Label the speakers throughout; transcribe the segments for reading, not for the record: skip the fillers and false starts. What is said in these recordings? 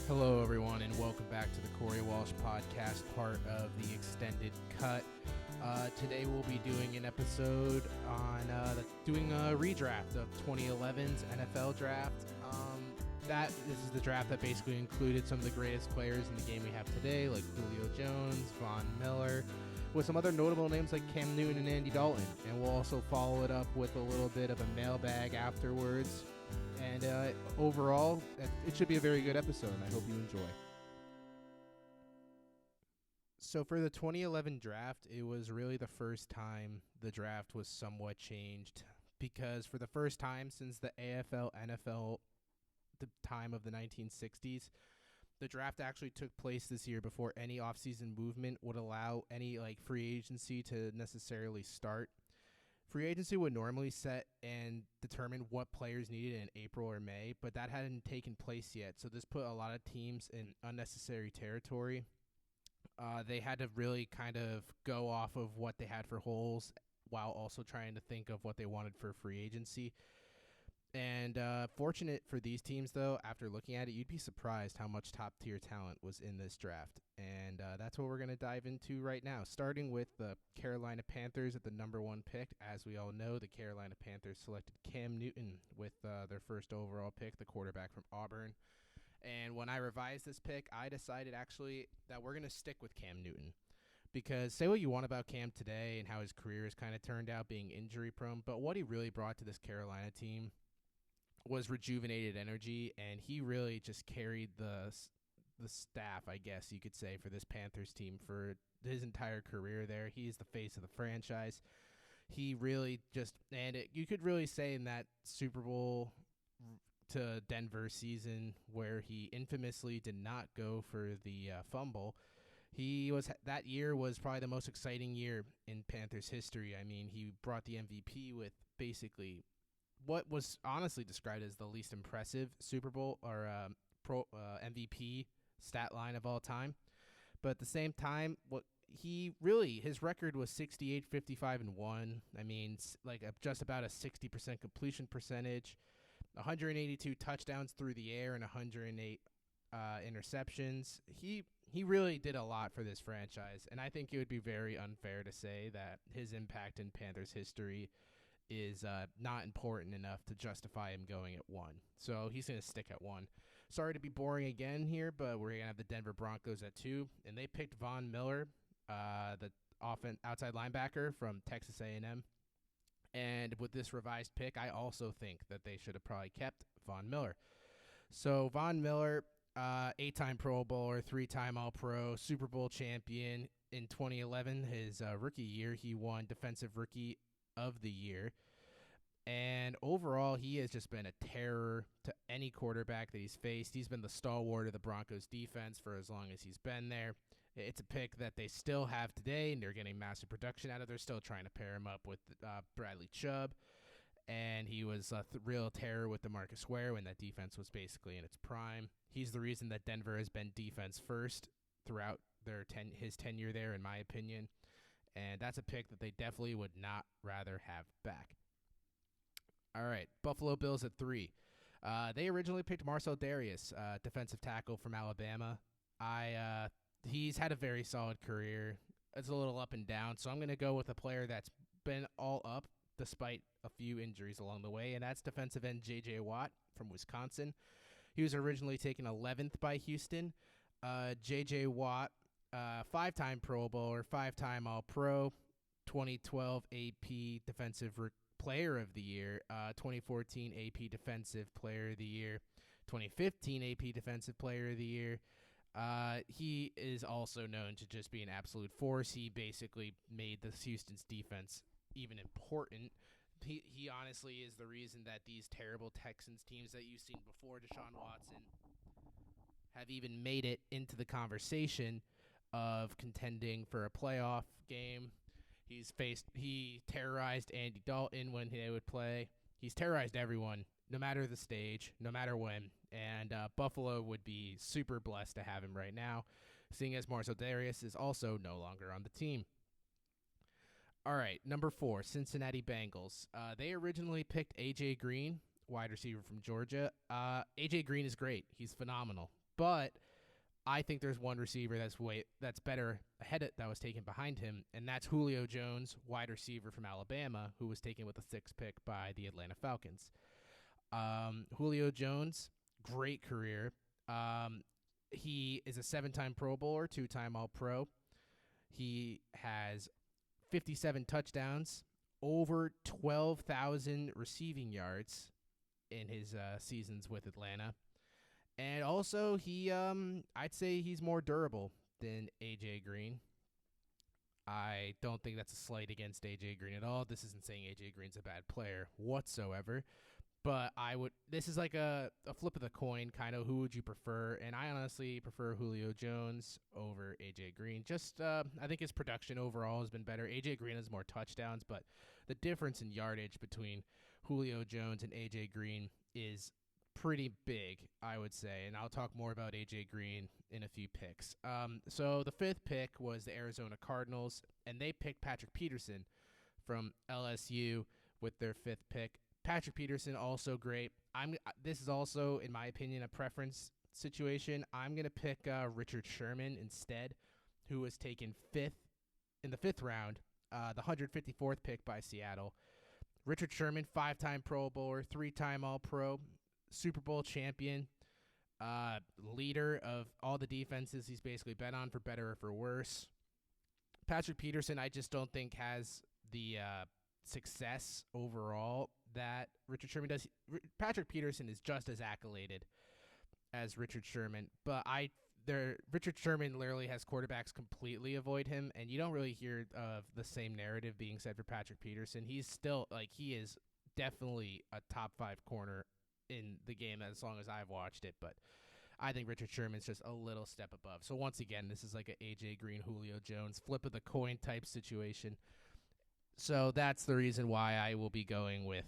Speaker 1: Hello, everyone, and welcome back to the Corey Walsh podcast, part of the Extended Cut. Today we'll be doing an episode on doing a redraft of 2011's NFL draft. This is the draft that basically included some of the greatest players in the game we have today, like Julio Jones, Von Miller, with some other notable names like Cam Newton and Andy Dalton. And we'll also follow it up with a little bit of a mailbag afterwards. And overall, it should be a very good episode, and I hope you enjoy. So for the 2011 draft, it was really the first time the draft was somewhat changed, because for the first time since the AFL, NFL, the time of the 1960s, the draft actually took place this year before any offseason movement would allow any free agency to necessarily start. Free agency would normally set and determine what players needed in April or May, but that hadn't taken place yet, so this put a lot of teams in unnecessary territory. They had to really kind of go off of what they had for holes while also trying to think of what they wanted for free agency. And fortunate for these teams, though, after looking at it, you'd be surprised how much top-tier talent was in this draft. And that's what we're going to dive into right now, starting with the Carolina Panthers at the number 1 pick. As we all know, the Carolina Panthers selected Cam Newton with their first overall pick, the quarterback from Auburn. And when I revised this pick, I decided actually that we're going to stick with Cam Newton. Because say what you want about Cam today and how his career has kind of turned out being injury-prone, but what he really brought to this Carolina team was rejuvenated energy, and he really just carried the staff, I guess you could say, for this Panthers team for his entire career there. He's the face of the franchise. He really just, you could really say in that Super Bowl to Denver season where he infamously did not go for the fumble, that year was probably the most exciting year in Panthers history. I mean, he brought the MVP with basically what was honestly described as the least impressive Super Bowl or MVP stat line of all time. But at the same time, his record was 68, 55, and 1. I mean, just about a 60% completion percentage, 182 touchdowns through the air, and 108 interceptions. He really did a lot for this franchise, and I think it would be very unfair to say that his impact in Panthers history is not important enough to justify him going at 1. So he's going to stick at 1. Sorry to be boring again here, but we're going to have the Denver Broncos at 2. And they picked Von Miller, the outside linebacker from Texas A&M. And with this revised pick, I also think that they should have probably kept Von Miller. So Von Miller, 8-time Pro Bowler, 3-time All-Pro, Super Bowl champion. In 2011, his rookie year, he won Defensive Rookie of the year, and overall he has just been a terror to any quarterback that he's faced. He's been the stalwart of the Broncos defense for as long as he's been there. It's a pick that they still have today, and they're getting massive production out of. They're still trying to pair him up with Bradley Chubb, and he was a real terror with DeMarcus Ware when that defense was basically in its prime. He's the reason that Denver has been defense first throughout his tenure there, in my opinion. And that's a pick that they definitely would not rather have back. All right, Buffalo Bills at 3. They originally picked Marcel Darius, defensive tackle from Alabama. He's had a very solid career. It's a little up and down, so I'm going to go with a player that's been all up despite a few injuries along the way, and that's defensive end J.J. Watt from Wisconsin. He was originally taken 11th by Houston. J.J. Watt, 5-time Pro Bowler, 5-time All-Pro, 2012 AP Defensive Player of the Year, 2014 AP Defensive Player of the Year, 2015 AP Defensive Player of the Year. He is also known to just be an absolute force. He basically made the Houston's defense even important. He honestly is the reason that these terrible Texans teams that you've seen before Deshaun Watson have even made it into the conversation of contending for a playoff game. He terrorized Andy Dalton when they would play. He's terrorized everyone, no matter the stage, no matter when. And Buffalo would be super blessed to have him right now, seeing as Marcel Darius is also no longer on the team. All right, number 4, Cincinnati Bengals. They originally picked A.J. Green, wide receiver from Georgia. A.J. Green is great. He's phenomenal. But I think there's one receiver that's better that was taken behind him, and that's Julio Jones, wide receiver from Alabama, who was taken with the 6th pick by the Atlanta Falcons. Julio Jones, great career. He is a 7-time Pro Bowler, 2-time All-Pro. He has 57 touchdowns, over 12,000 receiving yards in his seasons with Atlanta. And also, I'd say he's more durable than A.J. Green. I don't think that's a slight against A.J. Green at all. This isn't saying A.J. Green's a bad player whatsoever. But this is like a flip of the coin, kind of who would you prefer? And I honestly prefer Julio Jones over A.J. Green. I think his production overall has been better. A.J. Green has more touchdowns, but the difference in yardage between Julio Jones and A.J. Green is pretty big, I would say. And I'll talk more about A.J. Green in a few picks. So the 5th pick was the Arizona Cardinals, and they picked Patrick Peterson from LSU with their 5th pick. Patrick Peterson, also great. This is also, in my opinion, a preference situation. I'm going to pick Richard Sherman instead, who was taken 5th in the 5th round, the 154th pick by Seattle. Richard Sherman, 5-time Pro Bowler, 3-time All-Pro, Super Bowl champion, leader of all the defenses he's basically been on, for better or for worse. Patrick Peterson, I just don't think has the success overall that Richard Sherman does. Patrick Peterson is just as accoladed as Richard Sherman, but Richard Sherman literally has quarterbacks completely avoid him, and you don't really hear of the same narrative being said for Patrick Peterson. He's still, he is definitely a top 5 corner in the game as long as I've watched it, but I think Richard Sherman's just a little step above. So once again, this is like an A.J. Green, Julio Jones, flip of the coin type situation. So that's the reason why I will be going with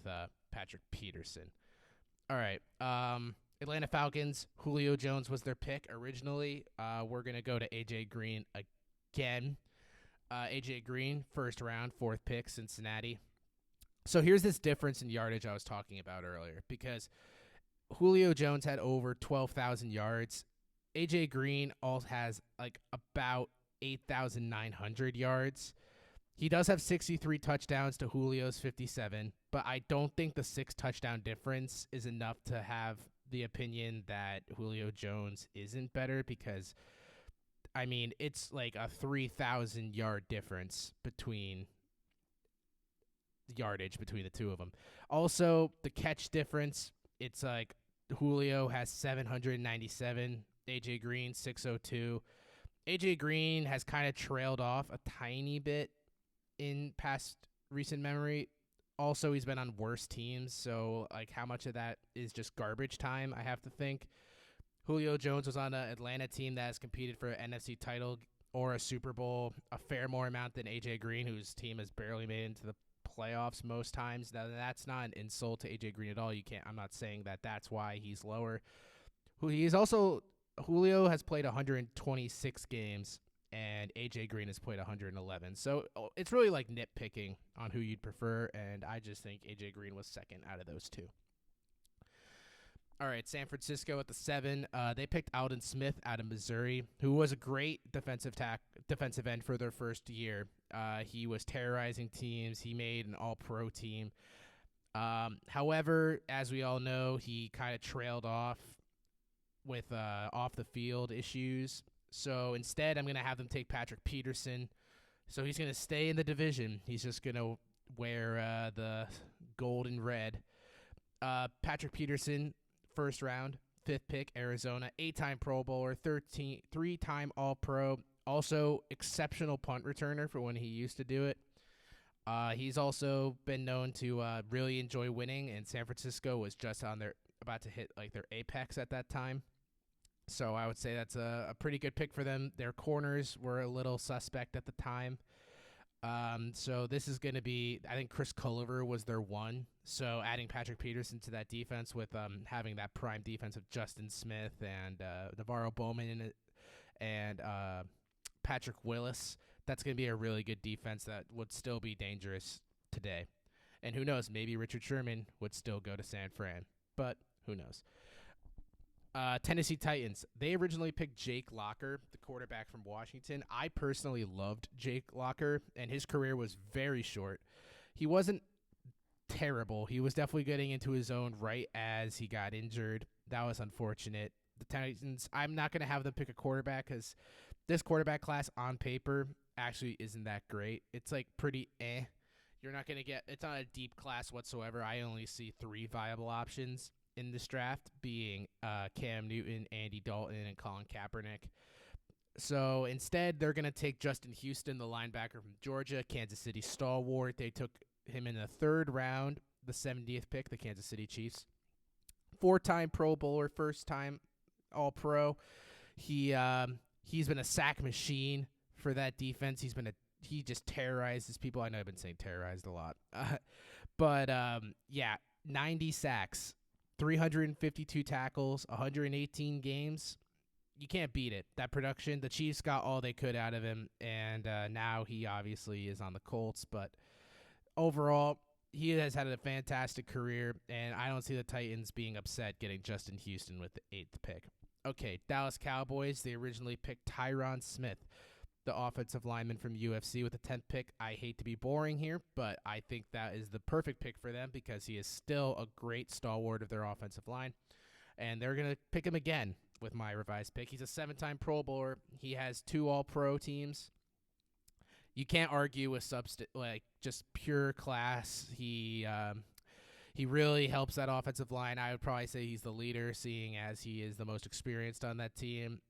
Speaker 1: Patrick Peterson. All right. Atlanta Falcons, Julio Jones was their pick originally. We're going to go to A.J. Green again. A.J. Green, 1st round, 4th pick, Cincinnati. So here's this difference in yardage I was talking about earlier, because Julio Jones had over 12,000 yards. A.J. Green also has about 8,900 yards. He does have 63 touchdowns to Julio's 57, but I don't think the 6 touchdown difference is enough to have the opinion that Julio Jones isn't better, because, it's like a 3,000 yard difference between yardage between the two of them. Also, the catch difference, it's like Julio has 797, A.J. Green 602. A.J. Green has kind of trailed off a tiny bit in past recent memory. Also, he's been on worse teams, so how much of that is just garbage time, I have to think. Julio Jones was on an Atlanta team that has competed for an NFC title or a Super Bowl a fair more amount than A.J. Green, whose team has barely made it into the playoffs most times. Now, that's not an insult to A.J. Green at all. I'm not saying that that's why he's lower. Julio has played 126 games, and A.J. Green has played 111. So it's really like nitpicking on who you'd prefer, and I just think A.J. Green was 2nd out of those 2. All right, San Francisco at the 7. They picked Aldon Smith out of Missouri, who was a great defensive end for their first year. He was terrorizing teams. He made an all-pro team. However, as we all know, he kind of trailed off with off-the-field issues. So instead, I'm going to have them take Patrick Peterson. So he's going to stay in the division. He's just going to wear the gold and red. Patrick Peterson, 1st round, 5th pick, Arizona, 8-time Pro Bowler, 3-time All-Pro, also exceptional punt returner for when he used to do it. He's also been known to really enjoy winning, and San Francisco was just about to hit their apex at that time. So I would say that's a pretty good pick for them. Their corners were a little suspect at the time. So this is going to be, I think Chris Culliver was their 1. So adding Patrick Peterson to that defense with having that prime defense of Justin Smith and Navarro Bowman and Patrick Willis, that's going to be a really good defense that would still be dangerous today. And who knows, maybe Richard Sherman would still go to San Fran, but who knows. Tennessee Titans. They originally picked Jake Locker, the quarterback from Washington. I personally loved Jake Locker, and his career was very short. He wasn't terrible. He was definitely getting into his own right as he got injured. That was unfortunate. The Titans, I'm not going to have them pick a quarterback because this quarterback class on paper actually isn't that great. It's like pretty eh. You're not going to get, it's not a deep class whatsoever. I only see 3 viable options in this draft, being Cam Newton, Andy Dalton, and Colin Kaepernick. So instead, they're going to take Justin Houston, the linebacker from Georgia, Kansas City stalwart. They took him in the 3rd round, the 70th pick, the Kansas City Chiefs. 4-time Pro Bowler, first-time All-Pro. He's been a sack machine for that defense. He just terrorizes people. I know I've been saying terrorized a lot. But 90 sacks, 352 tackles, 118 games. You can't beat it. That production, the Chiefs got all they could out of him, and now he obviously is on the Colts. But overall, he has had a fantastic career, and I don't see the Titans being upset getting Justin Houston with the 8th pick. Okay, Dallas Cowboys, they originally picked Tyron Smith, the offensive lineman from UFC, with the 10th pick. I hate to be boring here, but I think that is the perfect pick for them because he is still a great stalwart of their offensive line, and they're going to pick him again with my revised pick. He's a 7-time Pro Bowler. He has 2 All-Pro teams. You can't argue with just pure class. He really helps that offensive line. I would probably say he's the leader, seeing as he is the most experienced on that team.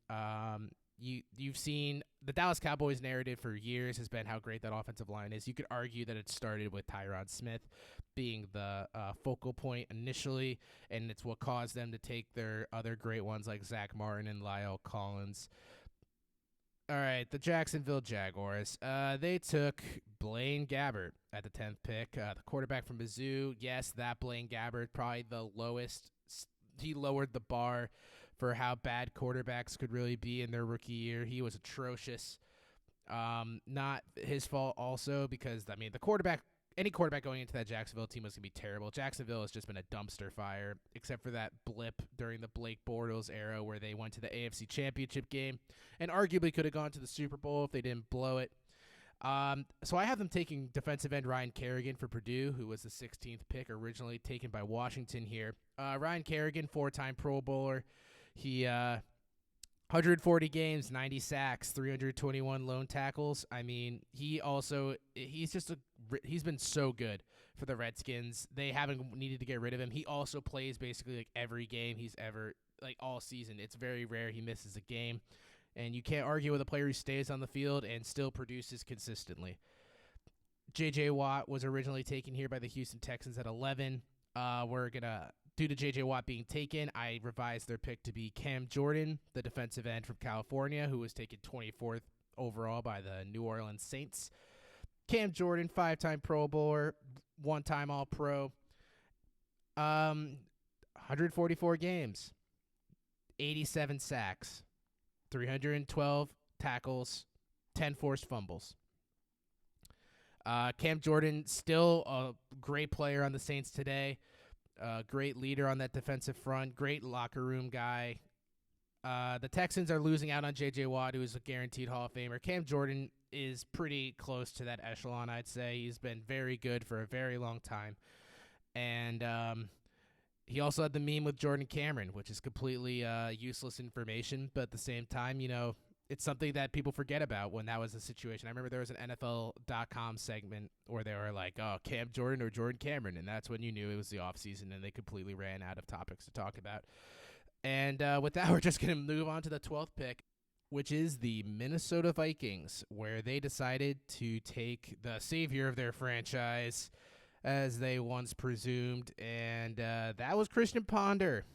Speaker 1: You've seen the Dallas Cowboys narrative for years has been how great that offensive line is. You could argue that it started with Tyron Smith being the focal point initially, and it's what caused them to take their other great ones like Zach Martin and Lyle Collins. All right, the Jacksonville Jaguars. They took Blaine Gabbert at the 10th pick, the quarterback from Mizzou. Yes, that Blaine Gabbert, probably the lowest. He lowered the bar for how bad quarterbacks could really be in their rookie year. He was atrocious. Not his fault also because, any quarterback going into that Jacksonville team was going to be terrible. Jacksonville has just been a dumpster fire, except for that blip during the Blake Bortles era where they went to the AFC Championship game and arguably could have gone to the Super Bowl if they didn't blow it. So I have them taking defensive end Ryan Kerrigan for Purdue, who was the 16th pick, originally taken by Washington here. Ryan Kerrigan, 4-time Pro Bowler. He 140 games, 90 sacks, 321 lone tackles. I mean, he's been so good for the Redskins. They haven't needed to get rid of him. He also plays basically like every game he's ever, like all season. It's very rare he misses a game. And you can't argue with a player who stays on the field and still produces consistently. J.J. Watt was originally taken here by the Houston Texans at 11. Due to J.J. Watt being taken, I revised their pick to be Cam Jordan, the defensive end from California, who was taken 24th overall by the New Orleans Saints. Cam Jordan, 5-time Pro Bowler, 1-time All-Pro. 144 games, 87 sacks, 312 tackles, 10 forced fumbles. Cam Jordan, still a great player on the Saints today. Great leader on that defensive front. Great locker room guy. The Texans are losing out on J.J. Watt, who is a guaranteed Hall of Famer. Cam Jordan is pretty close to that echelon, I'd say. He's been very good for a very long time. And he also had the meme with Jordan Cameron, which is completely useless information. But at the same time, it's something that people forget about when that was the situation. I remember there was an NFL.com segment where they were like, oh, Cam Jordan or Jordan Cameron, and that's when you knew it was the offseason and they completely ran out of topics to talk about. And with that, we're just going to move on to the 12th pick, which is the Minnesota Vikings, where they decided to take the savior of their franchise, as they once presumed, and that was Christian Ponder.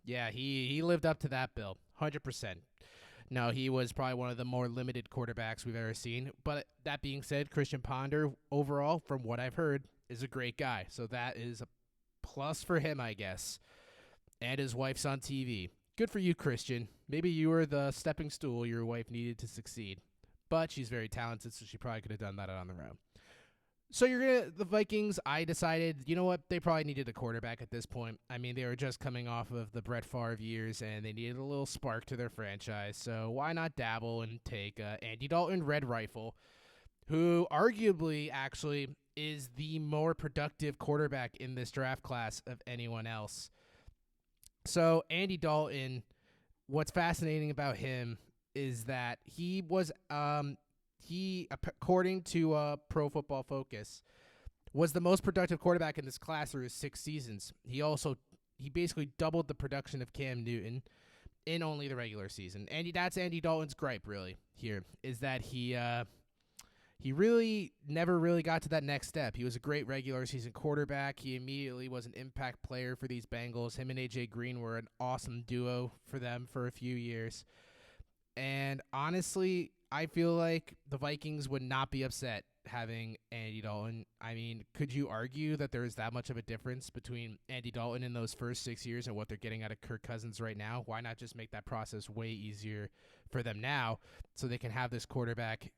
Speaker 1: Yeah, he lived up to that bill, 100%. No, he was probably one of the more limited quarterbacks we've ever seen. But that being said, Christian Ponder, overall, from what I've heard, is a great guy. So that is a plus for him, I guess. And his wife's on TV. Good for you, Christian. Maybe you were the stepping stool your wife needed to succeed. But she's very talented, so she probably could have done that on her own. So the Vikings. I decided, you know what, they probably needed a quarterback at this point. I mean, they were just coming off of the Brett Favre years, and they needed a little spark to their franchise. So why not dabble and take Andy Dalton, Red Rifle, who arguably actually is the more productive quarterback in this draft class of anyone else. So Andy Dalton, what's fascinating about him is that he according to Pro Football Focus, was the most productive quarterback in this class through his 6 seasons. He basically doubled the production of Cam Newton in only the regular season. And that's Andy Dalton's gripe really here, is that he really never really got to that next step. He was a great regular season quarterback. He immediately was an impact player for these Bengals. Him and A.J. Green were an awesome duo for them for a few years. And honestly, I feel like the Vikings would not be upset having Andy Dalton. I mean, could you argue that there is that much of a difference between Andy Dalton in those first 6 years and what they're getting out of Kirk Cousins right now? Why not just make that process way easier for them now so they can have this quarterback?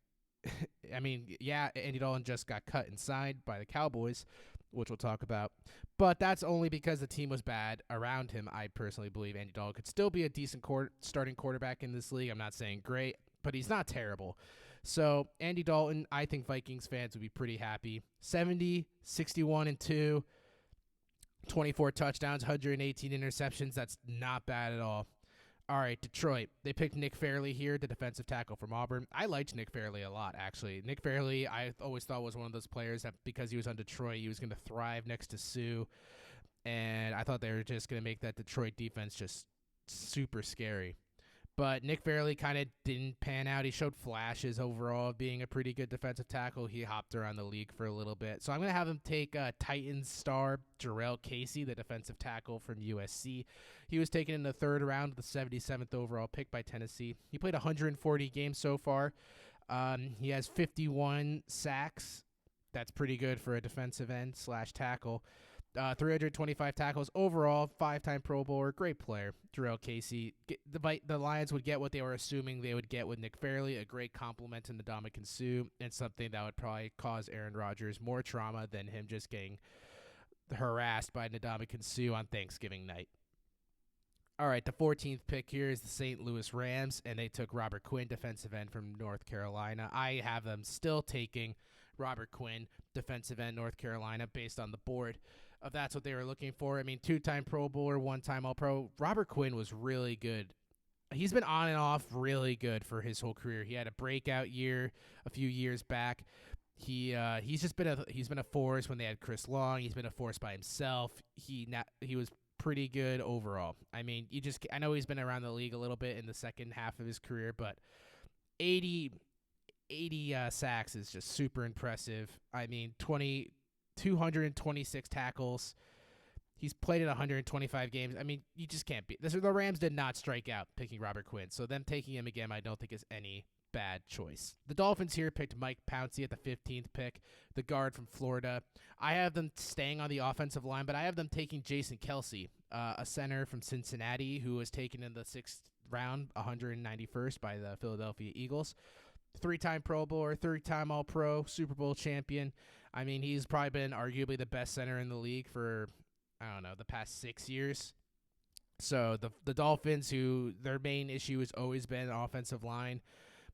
Speaker 1: I mean, yeah, Andy Dalton just got cut and signed by the Cowboys, which we'll talk about. But that's only because the team was bad around him. I personally believe Andy Dalton could still be a decent starting quarterback in this league. I'm not saying great, but he's not terrible. So Andy Dalton, I think Vikings fans would be pretty happy. 70, 61-2, 24 touchdowns, 118 interceptions. That's not bad at all. All right, Detroit. They picked Nick Fairley here, the defensive tackle from Auburn. I liked Nick Fairley a lot, actually. Nick Fairley, I always thought was one of those players that because he was on Detroit, he was going to thrive next to Sue. And I thought they were just going to make that Detroit defense just super scary. But Nick Fairley kind of didn't pan out. He showed flashes overall of being a pretty good defensive tackle. He hopped around the league for a little bit. So I'm going to have him take Titans star Jarrell Casey, the defensive tackle from USC. He was taken in the third round, the 77th overall pick by Tennessee. He played 140 games so far. He has 51 sacks. That's pretty good for a defensive end / tackle. 325 tackles overall, 5-time Pro Bowler, great player, Jarrell Casey. The Lions would get what they were assuming they would get with Nick Fairley, a great compliment to Ndamukong Suh, and something that would probably cause Aaron Rodgers more trauma than him just getting harassed by Ndamukong Suh on Thanksgiving night. All right, the 14th pick here is the St. Louis Rams, and they took Robert Quinn, defensive end from North Carolina. I have them still taking Robert Quinn, defensive end, North Carolina, based on the board. If that's what they were looking for. I mean, 2-time Pro Bowler, 1-time All-Pro. Robert Quinn was really good. He's been on and off really good for his whole career. He had a breakout year a few years back. He's been a force when they had Chris Long. He's been a force by himself. He was pretty good overall. I mean, I know he's been around the league a little bit in the second half of his career, but 80 sacks is just super impressive. I mean, 226 tackles. He's played in 125 games. I mean, you just can't beat this. The Rams did not strike out picking Robert Quinn, so them taking him again, I don't think is any bad choice. The Dolphins here picked Mike Pouncey at the 15th pick, the guard from Florida. I have them staying on the offensive line, but I have them taking Jason Kelce, a center from Cincinnati who was taken in the 6th round, 191st by the Philadelphia Eagles. 3-time Pro Bowler, 3-time All-Pro, Super Bowl champion. I mean, he's probably been arguably the best center in the league for, the past 6 years. So the Dolphins, who their main issue has always been offensive line.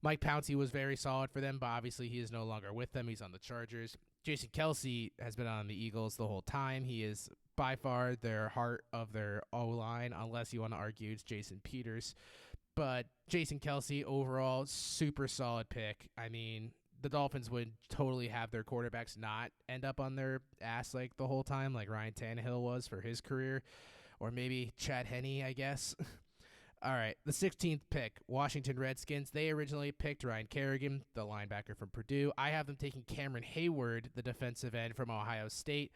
Speaker 1: Mike Pouncey was very solid for them, but obviously he is no longer with them. He's on the Chargers. Jason Kelce has been on the Eagles the whole time. He is by far their heart of their O-line, unless you want to argue it's Jason Peters. But Jason Kelce, overall, super solid pick. I mean, the Dolphins would totally have their quarterbacks not end up on their ass like the whole time, like Ryan Tannehill was for his career, or maybe Chad Henne, I guess. All right, the 16th pick, Washington Redskins. They originally picked Ryan Kerrigan, the linebacker from Purdue. I have them taking Cameron Hayward, the defensive end from Ohio State,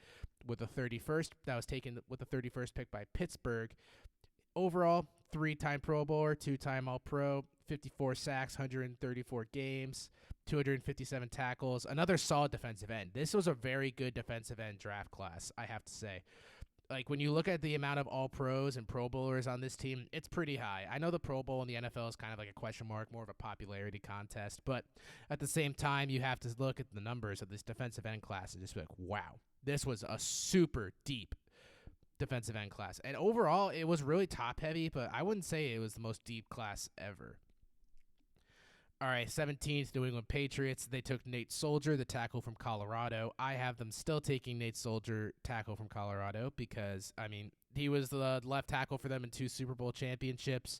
Speaker 1: with the 31st. That was taken with the 31st pick by Pittsburgh. Overall, 3-time Pro Bowler, 2-time All-Pro, 54 sacks, 134 games, 257 tackles. Another solid defensive end. This was a very good defensive end draft class, I have to say. Like, when you look at the amount of all-pros and Pro Bowlers on this team, it's pretty high. I know the Pro Bowl in the NFL is kind of like a question mark, more of a popularity contest, but at the same time, you have to look at the numbers of this defensive end class and just be like, wow, this was a super deep defensive end class. And overall, it was really top-heavy, but I wouldn't say it was the most deep class ever. All right, 17th, New England Patriots. They took Nate Soldier, the tackle from Colorado. I have them still taking Nate Soldier, tackle from Colorado, because, I mean, he was the left tackle for them in 2 Super Bowl championships.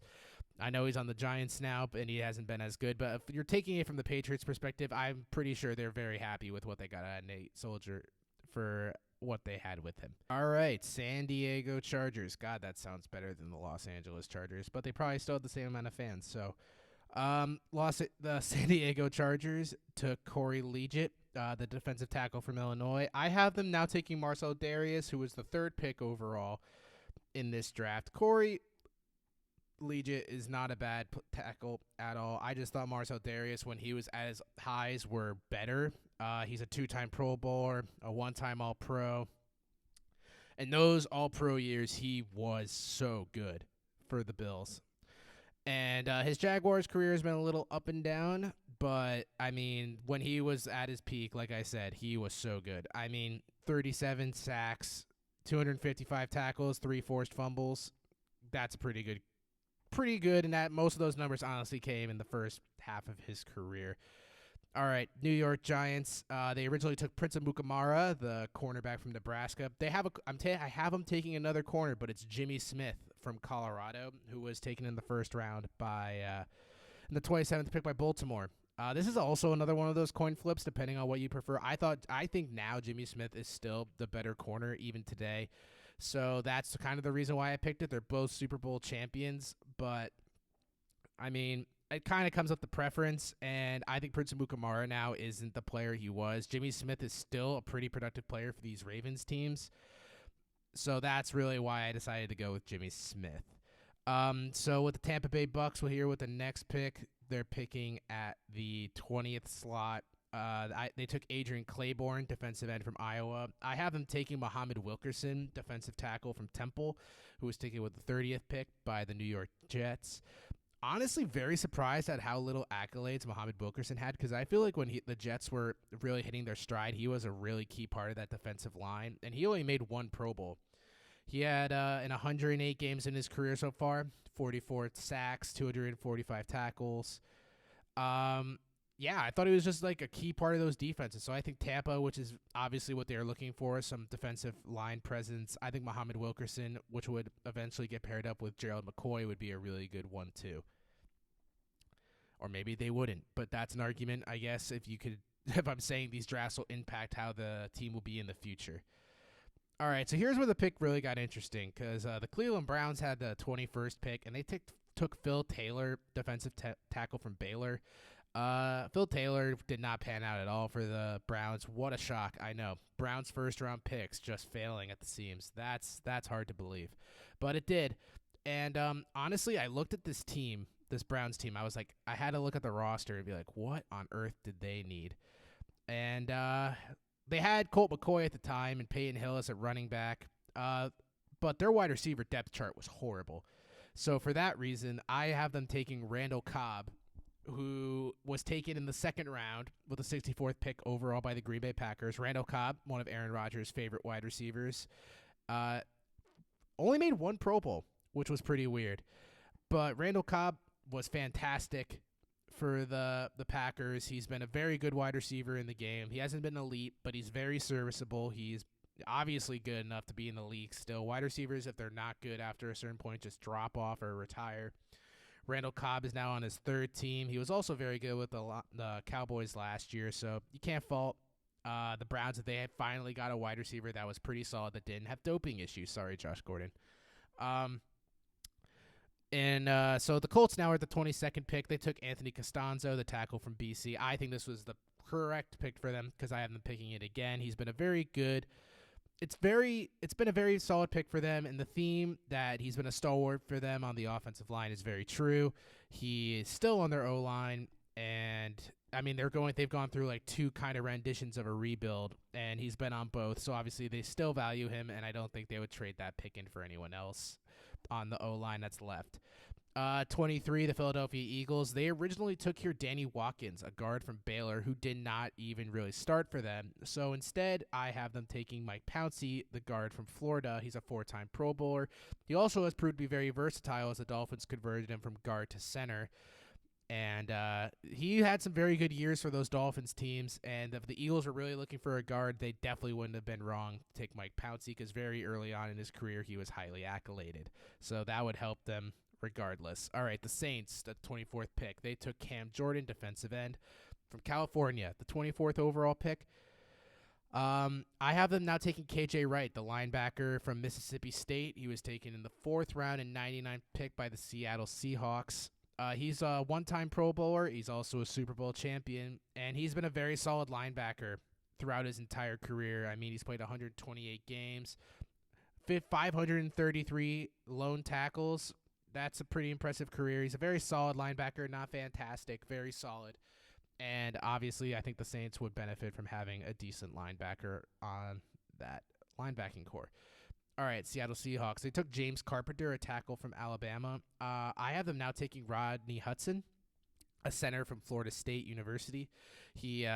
Speaker 1: I know he's on the Giants now, and he hasn't been as good. But if you're taking it from the Patriots' perspective, I'm pretty sure they're very happy with what they got out of Nate Soldier for what they had with him. All right, San Diego Chargers. God, that sounds better than the Los Angeles Chargers, but they probably still have the same amount of fans, so... the San Diego Chargers took Corey Liuget, the defensive tackle from Illinois. I have them now taking Marcel Darius, who was the 3rd pick overall in this draft. Corey Liuget is not a bad tackle at all. I just thought Marcel Darius, when he was at his highs, were better. He's a 2-time Pro Bowler, a 1-time All-Pro. And those All-Pro years, he was so good for the Bills. And his Jaguars career has been a little up and down, but, I mean, when he was at his peak, like I said, he was so good. I mean, 37 sacks, 255 tackles, 3 forced fumbles. That's pretty good. Pretty good, and that most of those numbers honestly came in the first half of his career. All right, New York Giants. They originally took Prince Amukamara, the cornerback from Nebraska. I have them taking another corner, but it's Jimmy Smith from Colorado, who was taken in the first round in the 27th pick by Baltimore. This is also another one of those coin flips, depending on what you prefer. I think now Jimmy Smith is still the better corner even today, so that's kind of the reason why I picked it. They're both Super Bowl champions, but I mean, it kind of comes up to preference, and I think Prince Amukamara now isn't the player he was. Jimmy Smith is still a pretty productive player for these Ravens teams, so that's really why I decided to go with Jimmy Smith. So with the Tampa Bay Bucks, we're here with the next pick. They're picking at the 20th slot. They took Adrian Claiborne, defensive end from Iowa. I have them taking Muhammad Wilkerson, defensive tackle from Temple, who was taken with the 30th pick by the New York Jets. Honestly, very surprised at how little accolades Muhammad Wilkerson had, because I feel like when the Jets were really hitting their stride, he was a really key part of that defensive line, and he only made 1 Pro Bowl. He had in 108 games in his career so far, 44 sacks, 245 tackles. I thought he was just like a key part of those defenses. So I think Tampa, which is obviously what they're looking for, some defensive line presence. I think Muhammad Wilkerson, which would eventually get paired up with Gerald McCoy, would be a really good one too. Or maybe they wouldn't, but that's an argument, I guess, if I'm saying these drafts will impact how the team will be in the future. All right, so here's where the pick really got interesting, because the Cleveland Browns had the 21st pick, and they took Phil Taylor, defensive tackle from Baylor. Phil Taylor did not pan out at all for the Browns. What a shock, I know. Browns' first-round picks just failing at the seams. That's hard to believe, but it did. And honestly, I looked at this Browns team. I was like, I had to look at the roster and be like, what on earth did they need? And they had Colt McCoy at the time and Peyton Hillis at running back, but their wide receiver depth chart was horrible. So for that reason, I have them taking Randall Cobb, who was taken in the 2nd round with the 64th pick overall by the Green Bay Packers. Randall Cobb, one of Aaron Rodgers' favorite wide receivers, only made 1 Pro Bowl, which was pretty weird. But Randall Cobb was fantastic for the Packers. He's been a very good wide receiver in the game. He hasn't been elite, but he's very serviceable. He's obviously good enough to be in the league still. Wide receivers, if they're not good after a certain point, just drop off or retire. Randall Cobb is now on his 3rd team. He was also very good with the Cowboys last year, so you can't fault the Browns that they had finally got a wide receiver that was pretty solid that didn't have doping issues. Sorry, Josh Gordon. So the Colts now are at the 22nd pick. They took Anthony Costanzo, the tackle from BC. I think this was the correct pick for them because I have them picking it again. He's been a very good it's been a very solid pick for them, and the theme that he's been a stalwart for them on the offensive line is very true. He is still on their O-line, and I mean, they've gone through like two kind of renditions of a rebuild, and he's been on both. So obviously they still value him, and I don't think they would trade that pick in for anyone else on the O line that's left. 23, the Philadelphia Eagles. They originally took here Danny Watkins, a guard from Baylor, who did not even really start for them. So instead, I have them taking Mike Pouncey, the guard from Florida. He's a 4-time Pro Bowler. He also has proved to be very versatile as the Dolphins converted him from guard to center. And he had some very good years for those Dolphins teams. And if the Eagles were really looking for a guard, they definitely wouldn't have been wrong to take Mike Pouncey because very early on in his career, he was highly accoladed. So that would help them regardless. All right, the Saints, the 24th pick. They took Cam Jordan, defensive end from California, the 24th overall pick. I have them now taking KJ Wright, the linebacker from Mississippi State. He was taken in the 4th round and 99th pick by the Seattle Seahawks. He's a one-time Pro Bowler. He's also a Super Bowl champion, and he's been a very solid linebacker throughout his entire career. I mean, he's played 128 games, 533 lone tackles. That's a pretty impressive career. He's a very solid linebacker, not fantastic, very solid. And obviously, I think the Saints would benefit from having a decent linebacker on that linebacking core. All right, Seattle Seahawks. They took James Carpenter, a tackle from Alabama. I have them now taking Rodney Hudson, a center from Florida State University. He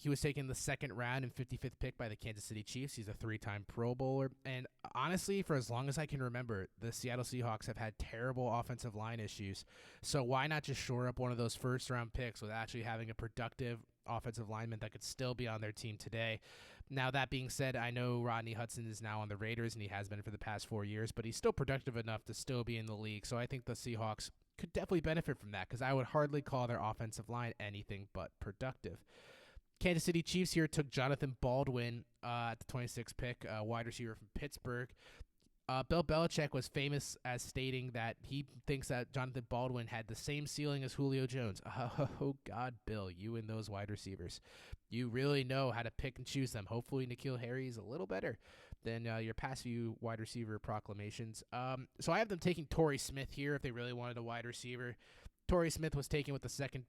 Speaker 1: was taken the 2nd round and 55th pick by the Kansas City Chiefs. He's a 3-time Pro Bowler. And honestly, for as long as I can remember, the Seattle Seahawks have had terrible offensive line issues. So why not just shore up one of those first-round picks with actually having a productive offensive lineman that could still be on their team today? Now, that being said, I know Rodney Hudson is now on the Raiders, and he has been for the past 4 years, but he's still productive enough to still be in the league. So I think the Seahawks could definitely benefit from that because I would hardly call their offensive line anything but productive. Kansas City Chiefs here took Jonathan Baldwin at the 26th pick, wide receiver from Pittsburgh. Bill Belichick was famous as stating that he thinks that Jonathan Baldwin had the same ceiling as Julio Jones. Oh, God, Bill, you and those wide receivers. You really know how to pick and choose them. Hopefully, N'Keal Harry is a little better than your past few wide receiver proclamations. So I have them taking Torrey Smith here if they really wanted a wide receiver. Torrey Smith was taken with the second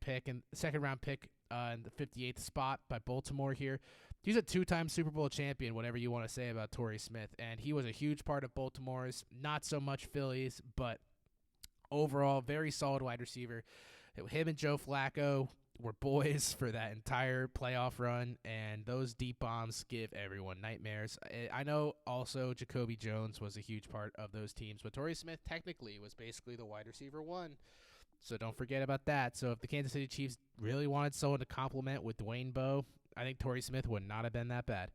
Speaker 1: round pick in the 58th spot by Baltimore here. He's a 2-time Super Bowl champion, whatever you want to say about Torrey Smith, and he was a huge part of Baltimore's, not so much Phillies, but overall very solid wide receiver. Him and Joe Flacco were boys for that entire playoff run, and those deep bombs give everyone nightmares. I know also Jacoby Jones was a huge part of those teams, but Torrey Smith technically was basically the wide receiver 1. So don't forget about that. So if the Kansas City Chiefs really wanted someone to complement with Dwayne Bowe, I think Torrey Smith would not have been that bad.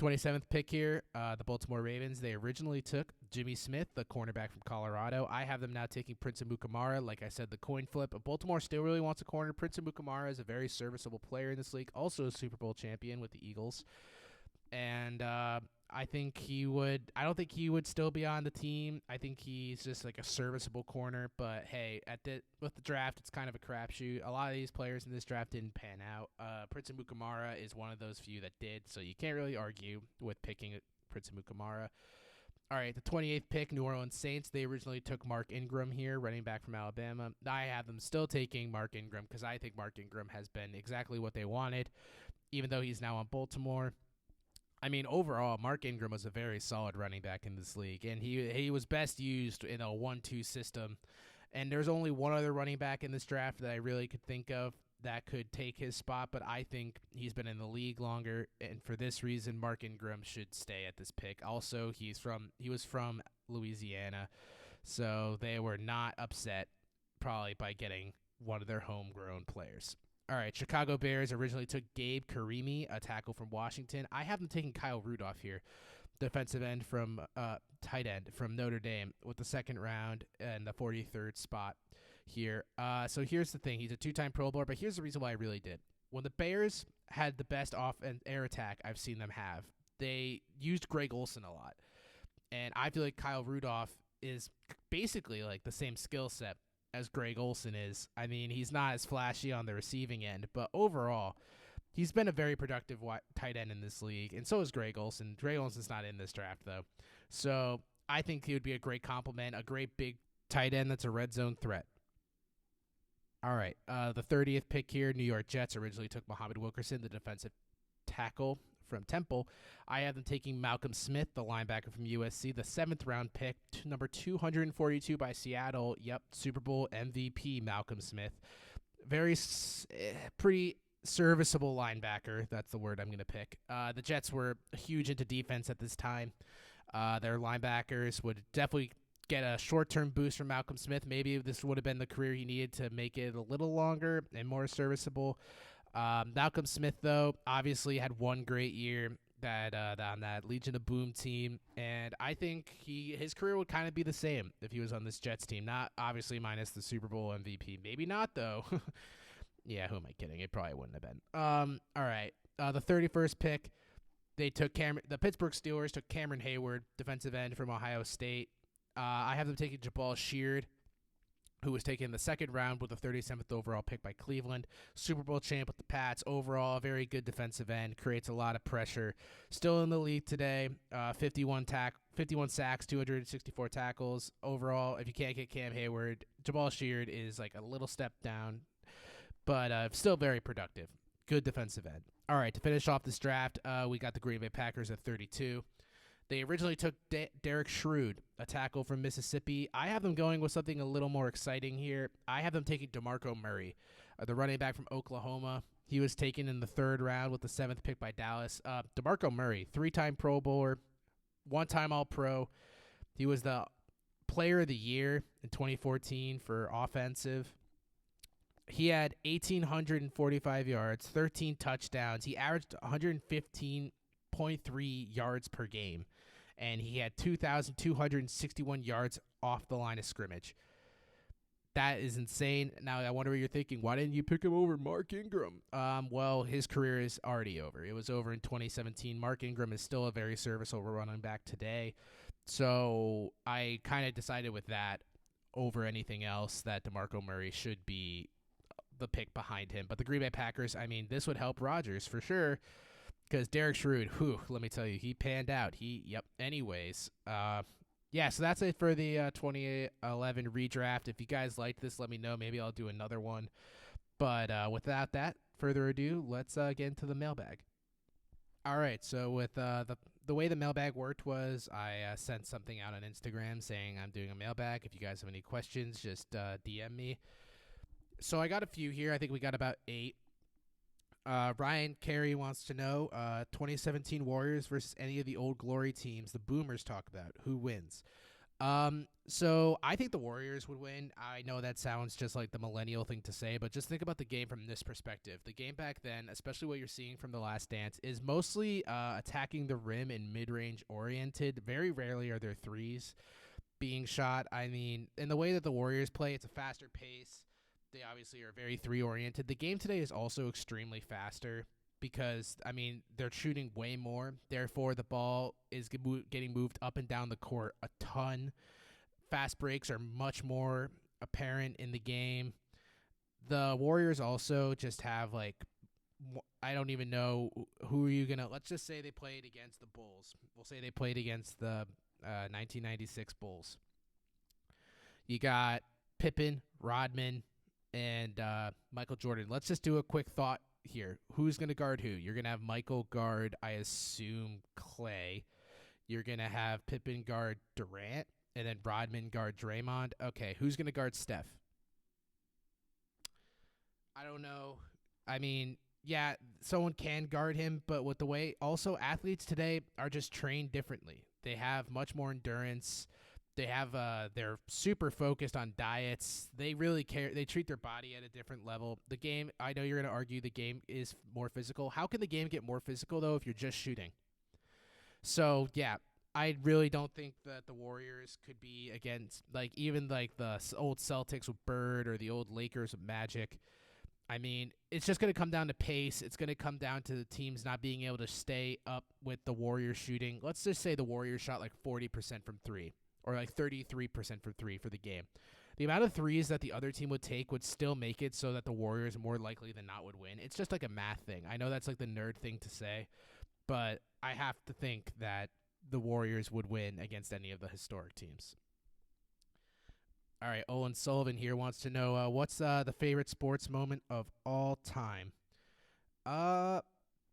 Speaker 1: 27th pick here, the Baltimore Ravens. They originally took Jimmy Smith, the cornerback from Colorado. I have them now taking Prince Amukamara. Like I said, the coin flip. Baltimore still really wants a corner. Prince Amukamara is a very serviceable player in this league, also a Super Bowl champion with the Eagles. And I think I don't think he would still be on the team. I think he's just like a serviceable corner. But hey, with the draft, it's kind of a crapshoot. A lot of these players in this draft didn't pan out. Prince Amukamara is one of those few that did, so you can't really argue with picking Prince Amukamara. All right, the 28th pick, New Orleans Saints. They originally took Mark Ingram here, running back from Alabama. I have them still taking Mark Ingram because I think Mark Ingram has been exactly what they wanted, even though he's now on Baltimore. I mean, overall, Mark Ingram was a very solid running back in this league, and he was best used in a 1-2 system. And there's only one other running back in this draft that I really could think of that could take his spot, but I think he's been in the league longer, and for this reason, Mark Ingram should stay at this pick. Also, he was from Louisiana, so they were not upset probably by getting one of their homegrown players. All right, Chicago Bears originally took Gabe Karimi, a tackle from Washington. I have them taking Kyle Rudolph here, defensive end from tight end from Notre Dame with the 2nd round and the 43rd spot here. So here's the thing. He's a 2-time Pro Bowler, but here's the reason why I really did. When the Bears had the best off and air attack I've seen them have, they used Greg Olsen a lot. And I feel like Kyle Rudolph is basically like the same skill set as Greg Olsen is. I mean, he's not as flashy on the receiving end, but overall, he's been a very productive tight end in this league, and so is Greg Olsen. Greg Olsen's not in this draft, though. So I think he would be a great complement, a great big tight end that's a red zone threat. All right. The 30th pick here, New York Jets originally took Muhammad Wilkerson, the defensive tackle from Temple. I have them taking Malcolm Smith, the linebacker from USC, the 7th-round pick, number 242 by Seattle. Yep, Super Bowl MVP Malcolm Smith. Pretty serviceable linebacker. That's the word I'm going to pick. The Jets were huge into defense at this time. Their linebackers would definitely get a short-term boost from Malcolm Smith. Maybe this would have been the career he needed to make it a little longer and more serviceable. Malcolm Smith, though, obviously had one great year on that Legion of Boom team, and I think his career would kind of be the same if he was on this Jets team. Not obviously minus the Super Bowl MVP. Maybe not, though. Yeah, who am I kidding? It probably wouldn't have been. All right. The 31st pick, they took the Pittsburgh Steelers took Cameron Hayward, defensive end from Ohio State. I have them taking Jabal Sheard, who was taken in the 2nd round with the 37th overall pick by Cleveland. Super Bowl champ with the Pats. Overall, a very good defensive end. Creates a lot of pressure. Still in the league today. 51 sacks, 264 tackles. Overall, if you can't get Cam Hayward, Jabal Sheard is like a little step down, but still very productive. Good defensive end. All right, to finish off this draft, we got the Green Bay Packers at 32. They originally took Derek Shrewd, a tackle from Mississippi. I have them going with something a little more exciting here. I have them taking DeMarco Murray, the running back from Oklahoma. He was taken in the 3rd round with the 7th pick by Dallas. DeMarco Murray, 3-time Pro Bowler, 1-time All-Pro. He was the Player of the Year in 2014 for offensive. He had 1,845 yards, 13 touchdowns. He averaged 115.3 yards per game, and he had 2,261 yards off the line of scrimmage. That is insane. Now, I wonder what you're thinking. Why didn't you pick him over Mark Ingram? Well, his career is already over. It was over in 2017. Mark Ingram is still a very serviceable running back today. So I kind of decided with that over anything else that DeMarco Murray should be the pick behind him. But the Green Bay Packers, I mean, this would help Rodgers for sure. Because Derek Shrewd, let me tell you, he panned out. Anyways, so that's it for the 2011 redraft. If you guys liked this, let me know. Maybe I'll do another one. But without that further ado, let's get into the mailbag. All right, so with the way the mailbag worked was I sent something out on Instagram saying I'm doing a mailbag. If you guys have any questions, just DM me. So I got a few here. I think we got about 8. Ryan Carey wants to know 2017 Warriors versus any of the old glory teams the Boomers talk about. Who wins? So I think the Warriors would win. I know that sounds just like the millennial thing to say, but just think about the game from this perspective. The game back then, especially what you're seeing from The Last Dance, is mostly attacking the rim and mid-range oriented. Very rarely are there threes being shot. I mean, in the way that the Warriors play, it's a faster pace. They obviously are very three-oriented. The game today is also extremely faster because, I mean, they're shooting way more. Therefore, the ball is getting moved up and down the court a ton. Fast breaks are much more apparent in the game. The Warriors also just have, like, I don't even know who are you going to – let's just say they played against the Bulls. We'll say they played against the 1996 Bulls. You got Pippen, Rodman, and Michael Jordan. Let's just do a quick thought here. Who's going to guard who? You're going to have Michael guard, I assume, Clay. You're going to have Pippen guard Durant, and then Rodman guard Draymond. Okay, who's going to guard Steph? I don't know. I mean, yeah, someone can guard him, but with the way also athletes today are just trained differently. They have much more endurance. They're super focused on diets. They really care. They treat their body at a different level. The game, I know you're going to argue the game is more physical. How can the game get more physical, though, if you're just shooting? So, yeah, I really don't think that the Warriors could be against, like, even like the old Celtics with Bird or the old Lakers with Magic. I mean, it's just going to come down to pace. It's going to come down to the teams not being able to stay up with the Warriors shooting. Let's just say the Warriors shot like 40% from 3. Or like 33% for 3 for the game. The amount of threes that the other team would take would still make it so that the Warriors more likely than not would win. It's just like a math thing. I know that's like the nerd thing to say, but I have to think that the Warriors would win against any of the historic teams. All right, Olin Sullivan here wants to know what's the favorite sports moment of all time. Uh,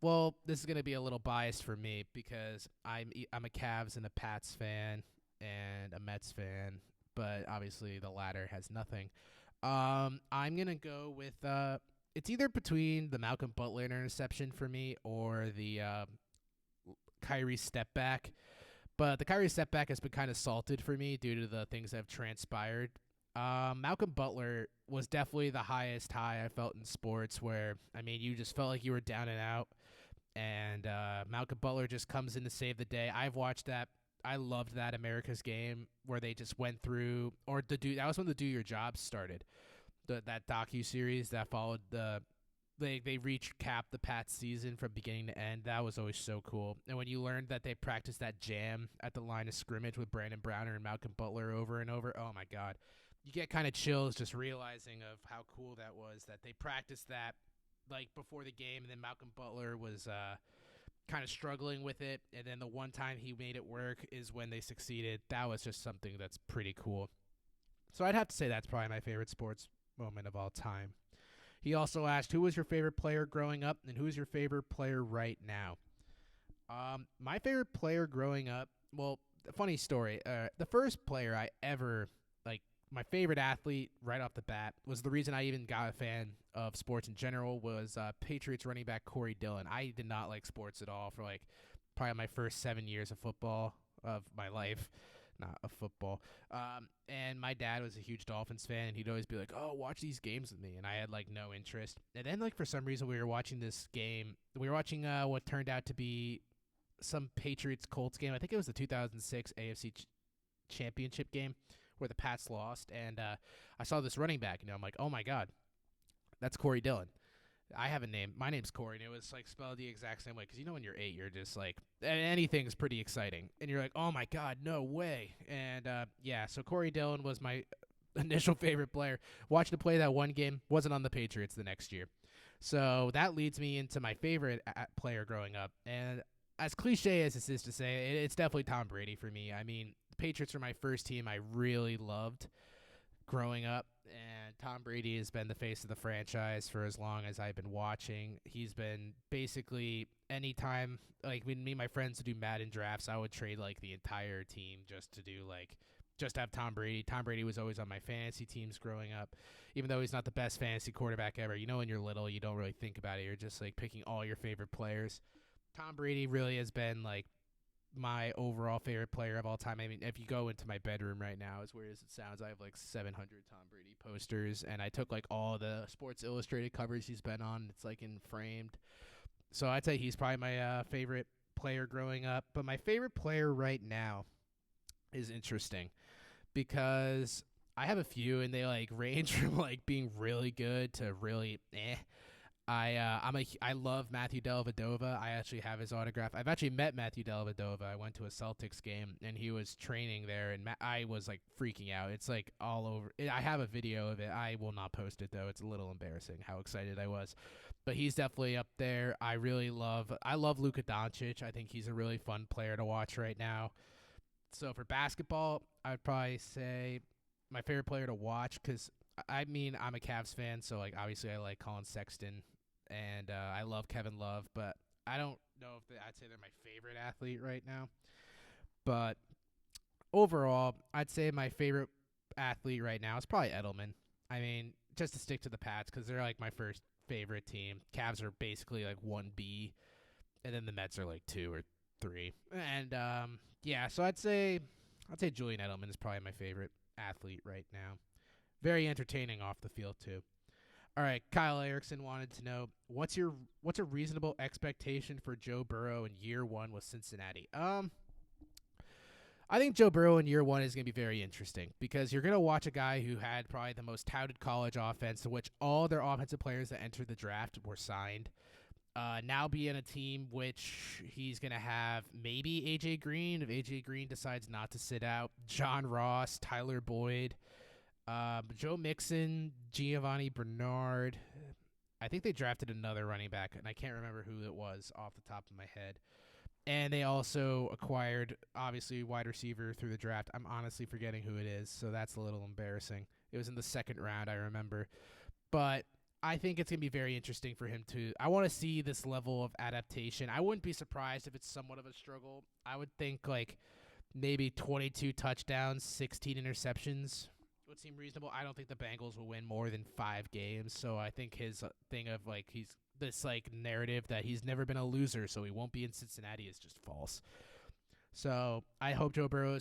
Speaker 1: well, this is gonna be a little biased for me because I'm a Cavs and a Pats fan and a Mets fan, but obviously the latter has nothing. I'm gonna go with it's either between the Malcolm Butler interception for me or the Kyrie step back. But the Kyrie step back has been kind of salted for me due to the things that have transpired. Malcolm Butler was definitely the highest high I felt in sports, where I mean, you just felt like you were down and out, and Malcolm Butler just comes in to save the day. I've watched that. I loved that America's Game where they just went through, or the do that was when the Do Your Job started, that docu series that followed they recapped the Pats season from beginning to end. That was always so cool. And when you learned that they practiced that jam at the line of scrimmage with Brandon Browner and Malcolm Butler over and over, oh my God. You get kind of chills just realizing of how cool that was, that they practiced that like before the game, and then Malcolm Butler was kind of struggling with it, and then the one time he made it work is when they succeeded. That was just something that's pretty cool. So I'd have to say that's probably my favorite sports moment of all time. He also asked, who was your favorite player growing up, and who's your favorite player right now? My favorite player growing up, well, funny story. The first player I ever, like, my favorite athlete right off the bat was the reason I even got a fan of sports in general was Patriots running back Corey Dillon. I did not like sports at all for, like, probably my first 7 years of football of my life. Not of football. And my dad was a huge Dolphins fan, and he'd always be like, "Oh, watch these games with me," and I had like no interest. And then like for some reason we were watching this game. We were watching what turned out to be some Patriots Colts game. I think it was the 2006 AFC Championship game where the Pats lost, and I saw this running back. I'm like, "Oh my God, that's Corey Dillon." I have a name. My name's Corey, and it was like spelled the exact same way. Because when you're 8, you're just like anything's pretty exciting, and you're like, oh my God, no way. And yeah, so Corey Dillon was my initial favorite player. Watched him play that one game. Wasn't on the Patriots the next year, so that leads me into my favorite player growing up. And as cliche as this is to say, it's definitely Tom Brady for me. I mean, the Patriots were my first team I really loved growing up, and Tom Brady has been the face of the franchise for as long as I've been watching. He's been basically anytime, like when me and my friends would do Madden drafts, I would trade like the entire team just to do like just have Tom Brady. Tom Brady was always on my fantasy teams growing up, even though he's not the best fantasy quarterback ever. When you're little, you don't really think about it. You're just like picking all your favorite players. Tom Brady really has been like my overall favorite player of all time. I mean, if you go into my bedroom right now, as weird as it sounds, I have like 700 Tom Brady posters, and I took like all the Sports Illustrated covers he's been on. It's like in framed. So I'd say he's probably my favorite player growing up. But my favorite player right now is interesting because I have a few, and they like range from like being really good to really eh. I love Matthew Dellavedova. I actually have his autograph. I've actually met Matthew Dellavedova. I went to a Celtics game, and he was training there, and I was like freaking out. It's like all over. I have a video of it. I will not post it though. It's a little embarrassing how excited I was. But he's definitely up there. I love Luka Doncic. I think he's a really fun player to watch right now. So for basketball, I'd probably say my favorite player to watch, because I mean, I'm a Cavs fan, so like obviously I like Colin Sexton, and I love Kevin Love, but I don't know if I'd say they're my favorite athlete right now. But overall, I'd say my favorite athlete right now is probably Edelman. I mean, just to stick to the Pats, because they're like my first favorite team. Cavs are basically like 1B, and then the Mets are like 2 or 3. And yeah, so I'd say Julian Edelman is probably my favorite athlete right now. Very entertaining off the field too. All right, Kyle Erickson wanted to know what's a reasonable expectation for Joe Burrow in year 1 with Cincinnati. I think Joe Burrow in year 1 is going to be very interesting because you're going to watch a guy who had probably the most touted college offense, to which all their offensive players that entered the draft were signed. Now be in a team which he's going to have maybe A.J. Green, if A.J. Green decides not to sit out, John Ross, Tyler Boyd, Joe Mixon, Giovanni Bernard. I think they drafted another running back, and I can't remember who it was off the top of my head. And they also acquired, obviously, wide receiver through the draft. I'm honestly forgetting who it is, so that's a little embarrassing. It was in the second round, I remember. But I think it's going to be very interesting for him to. I want to see this level of adaptation. I wouldn't be surprised if it's somewhat of a struggle. I would think like maybe 22 touchdowns, 16 interceptions would seem reasonable. I don't think the Bengals will win more than 5 games. So I think his thing of like he's this like narrative that he's never been a loser, so he won't be in Cincinnati is just false. So I hope Joe Burrow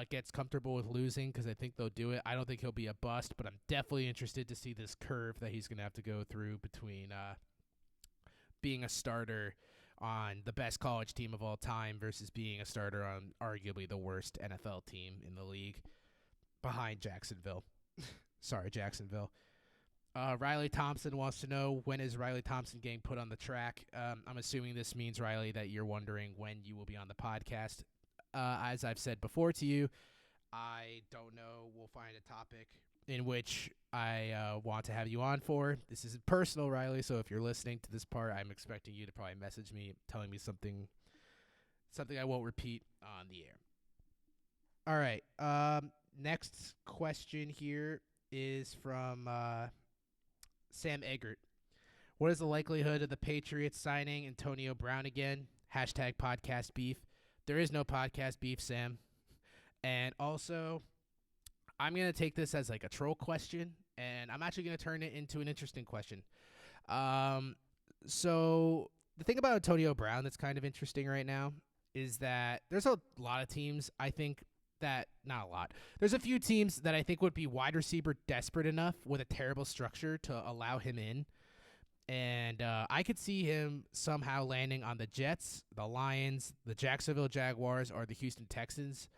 Speaker 1: gets comfortable with losing because I think they'll do it. I don't think he'll be a bust, but I'm definitely interested to see this curve that he's going to have to go through between being a starter on the best college team of all time versus being a starter on arguably the worst NFL team in the league behind Jacksonville. Sorry, Jacksonville. Riley Thompson wants to know, when is Riley Thompson getting put on the track? I'm assuming this means, Riley, that you're wondering when you will be on the podcast. As I've said before to you, I don't know. We'll find a topic in which I want to have you on for. This isn't personal, Riley, so if you're listening to this part, I'm expecting you to probably message me telling me something I won't repeat on the air. All right. Next question here is from Sam Eggert. What is the likelihood of the Patriots signing Antonio Brown again? Hashtag podcast beef. There is no podcast beef, Sam. And also, I'm going to take this as like a troll question, and I'm actually going to turn it into an interesting question. So the thing about Antonio Brown that's kind of interesting right now is that there's a lot of teams, I think, that not a lot. There's a few teams that I think would be wide receiver desperate enough with a terrible structure to allow him in. And I could see him somehow landing on the Jets, the Lions, the Jacksonville Jaguars, or the Houston Texans.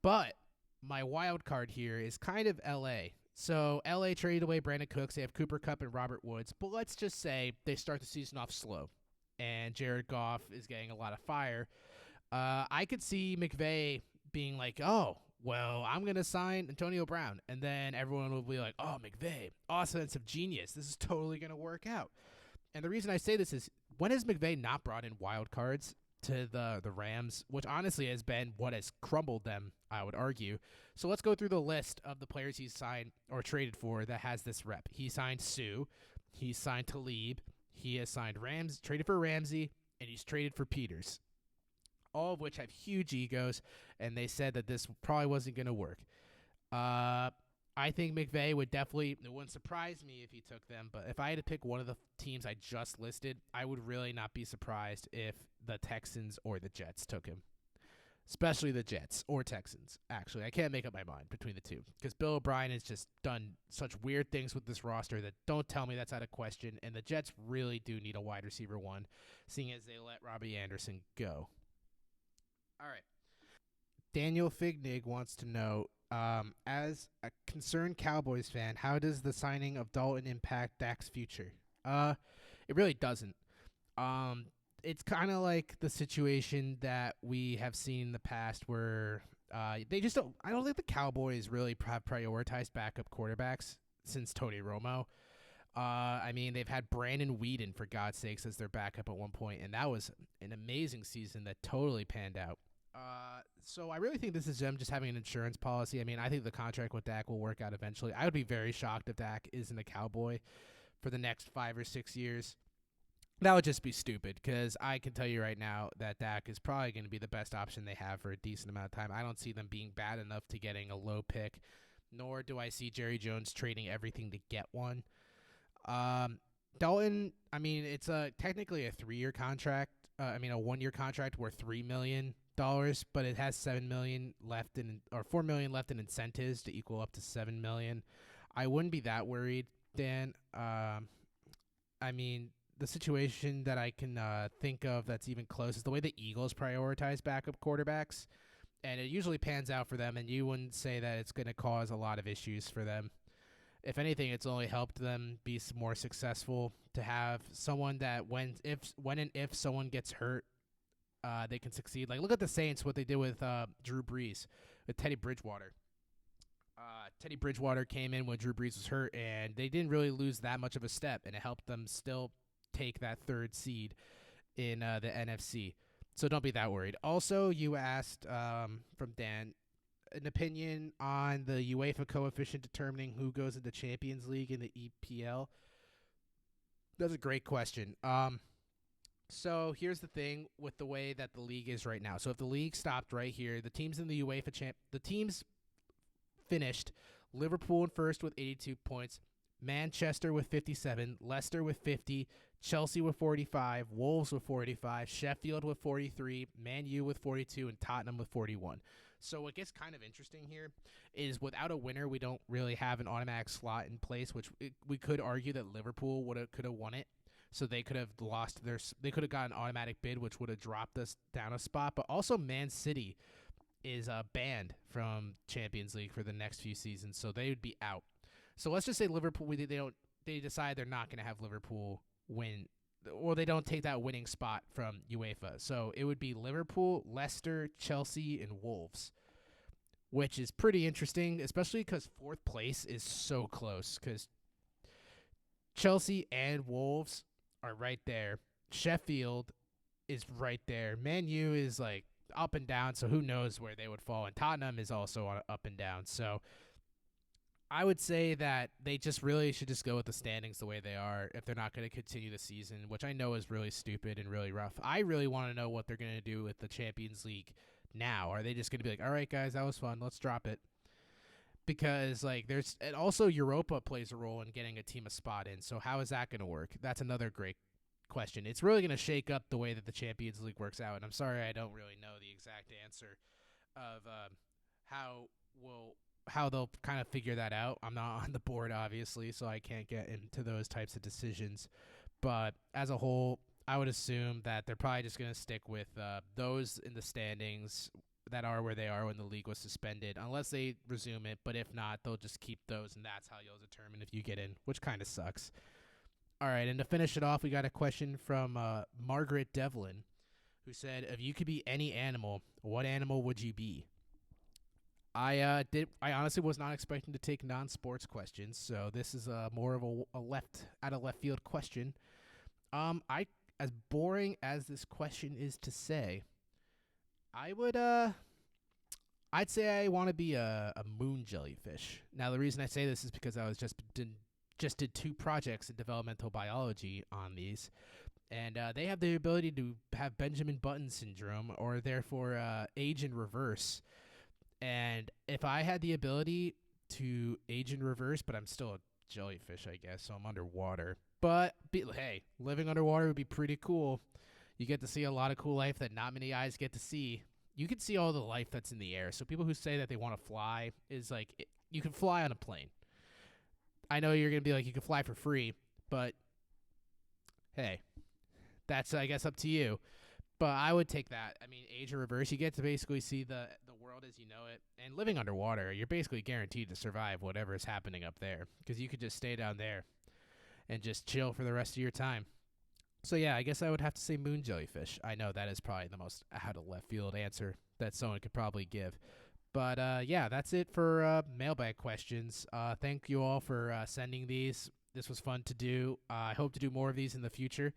Speaker 1: But my wild card here is kind of L.A. So L.A. traded away Brandon Cooks. They have Cooper Kupp and Robert Woods. But let's just say they start the season off slow, and Jared Goff is getting a lot of fire. I could see McVay being like, oh, well, I'm going to sign Antonio Brown. And then everyone will be like, oh, McVay, offensive genius. This is totally going to work out. And the reason I say this is, when has McVay not brought in wild cards to the Rams, which honestly has been what has crumbled them, I would argue. So let's go through the list of the players he's signed or traded for that has this rep. He signed Sue. He signed Talib. He has signed traded for Ramsey, and he's traded for Peters. All of which have huge egos, and they said that this probably wasn't going to work. I think McVay would definitely, it wouldn't surprise me if he took them, but if I had to pick one of the teams I just listed, I would really not be surprised if the Texans or the Jets took him. Especially the Jets or Texans, actually. I can't make up my mind between the two because Bill O'Brien has just done such weird things with this roster that don't tell me that's out of question, and the Jets really do need a wide receiver one, seeing as they let Robbie Anderson go. All right. Daniel Fignig wants to know, as a concerned Cowboys fan, how does the signing of Dalton impact Dak's future? It really doesn't. It's kind of like the situation that we have seen in the past where they just don't. I don't think the Cowboys really have prioritized backup quarterbacks since Tony Romo. I mean, they've had Brandon Weeden, for God's sakes, as their backup at one point, and that was an amazing season that totally panned out. So I really think this is them just having an insurance policy. I mean, I think the contract with Dak will work out eventually. I would be very shocked if Dak isn't a Cowboy for the next 5 or 6 years. That would just be stupid because I can tell you right now that Dak is probably going to be the best option they have for a decent amount of time. I don't see them being bad enough to getting a low pick, nor do I see Jerry Jones trading everything to get one. Dalton, I mean, it's technically a 3-year contract. A 1-year contract worth $3 million, but it has $4 million left in incentives to equal up to $7 million. I wouldn't be that worried, Dan. I mean, the situation that I can think of that's even close is the way the Eagles prioritize backup quarterbacks, and it usually pans out for them, and you wouldn't say that it's going to cause a lot of issues for them. If anything, it's only helped them be more successful to have someone that when and if someone gets hurt, they can succeed. Like, look at the Saints, what they did with Drew Brees, with Teddy Bridgewater. Teddy Bridgewater came in when Drew Brees was hurt, and they didn't really lose that much of a step, and it helped them still take that third seed in the NFC. So don't be that worried. Also, you asked from Dan an opinion on the UEFA coefficient determining who goes into Champions League in the EPL. That's a great question. So here's the thing with the way that the league is right now. So if the league stopped right here, the teams in the the teams finished Liverpool in first with 82 points, Manchester with 57, Leicester with 50, Chelsea with 45, Wolves with 45, Sheffield with 43, Man U with 42, and Tottenham with 41. So what gets kind of interesting here is without a winner, we don't really have an automatic slot in place, which we could argue that Liverpool could have won it. So they could have they could have got an automatic bid, which would have dropped us down a spot. But also Man City is banned from Champions League for the next few seasons, so they would be out. So let's just say Liverpool, they decide they're not going to have Liverpool win, or they don't take that winning spot from UEFA. So it would be Liverpool, Leicester, Chelsea, and Wolves, which is pretty interesting, especially because fourth place is so close, because Chelsea and Wolves are right there. Sheffield is right there. Man U is like up and down, so who knows where they would fall. And Tottenham is also on up and down. So I would say that they just really should just go with the standings the way they are if they're not going to continue the season, which I know is really stupid and really rough. I really want to know what they're going to do with the Champions League now. Are they just going to be like, all right, guys, that was fun, let's drop it? Because and also Europa plays a role in getting a team a spot in. So how is that going to work? That's another great question. It's really going to shake up the way that the Champions League works out. And I'm sorry I don't really know the exact answer of how they'll kind of figure that out. I'm not on the board, obviously, so I can't get into those types of decisions. But as a whole, I would assume that they're probably just going to stick with those in the standings that are where they are when the league was suspended, unless they resume it. But if not, they'll just keep those, and that's how you'll determine if you get in, which kind of sucks. All right, and to finish it off, we got a question from Margaret Devlin, who said, if you could be any animal, what animal would you be? I honestly was not expecting to take non-sports questions, so this is more of a left field question. As boring as this question is to say, I'd say I want to be a moon jellyfish. Now, the reason I say this is because I was just did 2 projects in developmental biology on these, and they have the ability to have Benjamin Button syndrome, or therefore age in reverse. And if I had the ability to age in reverse, but I'm still a jellyfish, I guess, so I'm underwater. But hey, living underwater would be pretty cool. You get to see a lot of cool life that not many eyes get to see. You can see all the life that's in the air. So people who say that they want to fly is like, you can fly on a plane. I know you're going to be like, you can fly for free, but hey, that's, I guess, up to you. But I would take that. I mean, age in reverse, you get to basically see the world as you know it. And living underwater, you're basically guaranteed to survive whatever is happening up there, because you could just stay down there and just chill for the rest of your time. So yeah, I guess I would have to say moon jellyfish. I know that is probably the most out of left field answer that someone could probably give. But yeah, that's it for mailbag questions. Thank you all for sending these. This was fun to do. I hope to do more of these in the future.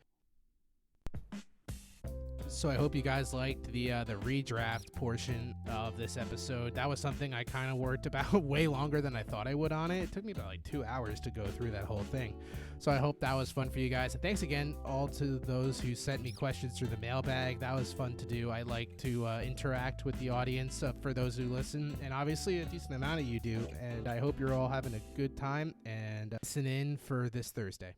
Speaker 1: So I hope you guys liked the redraft portion of this episode. That was something I kind of worked about way longer than I thought I would on it. It took me about like 2 hours to go through that whole thing. So I hope that was fun for you guys. And thanks again all to those who sent me questions through the mailbag. That was fun to do. I like to interact with the audience for those who listen. And obviously a decent amount of you do. And I hope you're all having a good time and listen in for this Thursday.